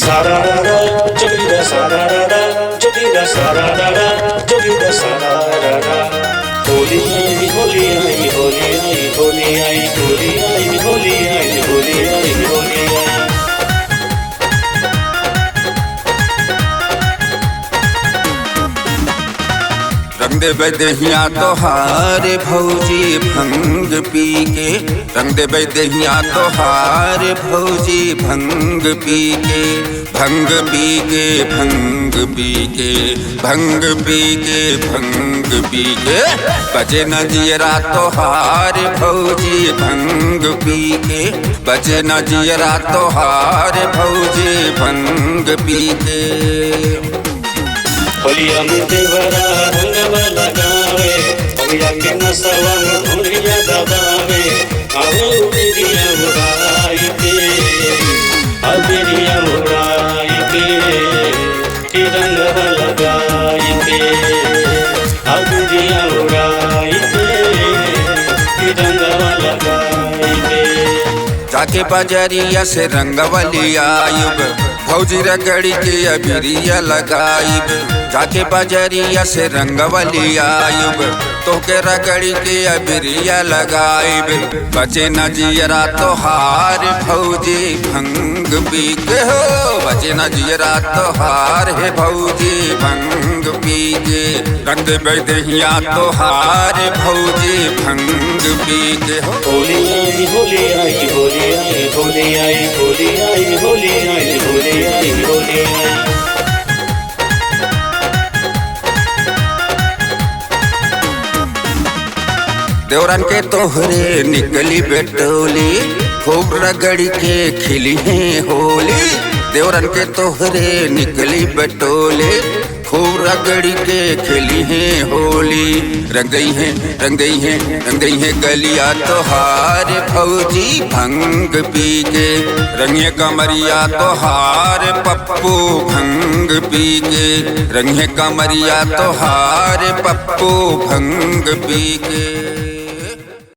Sararara, jogi da sararara, jogi da sararara, jogi da sararara. Holi ai, holi ai, holi ai, holi ai, holi ai, holi ai, holi ai, holi ai. रंग दे बदहिया तोहार भौजी भंग पी के, रंग दे बदहिया तोहार भौजी भंग पी के, भंग पी के, भंग पी के, भंग पी के, भंग पी के। बजे न जियरा तोहार भौजी भंग पी के, बजे न जियरा तोहार भौजी भंग पी के। होलिया में देवरा रंगवा लगावे, होलिया के नसवा में धुलिया दबावे, आओ बिरिया उड़ाई के, आओ बिरिया उड़ाई के, कि रंगवा लगाई के, आओ बिरिया उड़ाई के, कि रंगवा लगाई के। जाके बजरिया से रंगवली आयुब, भौजी रगड़ी के अबिरिया लगाइब। जाके बजरिया से रंगवली आयुब, तोके रगड़ी के अबिरिया लगाइब। बचे न जियरा तोहार भौजी भंग पी के हो, बचे न जियरा तोहार है भौजी भंग पी के। रंग दे बदहिया तोहार भौजी भंग पी के हो। होली आई, होली आई, होली आई, होली आई, होली आई, होली आई, होली आई, होली आई। देवरन के तोहरे निकली बेटोली, खूब रगड़ी के खिली है होली। देवरन के तोहरे निकली बेटोली, खूब रगड़ी के खिली है होली। रंग गई है, रंग गई है, रंग गई है गलिया तोहार भौजी भंग पी के। रंगिए कमरिया तोहार पप्पू भंग पी के, रंगिए कमरिया तोहार पप्पू भंग पी के।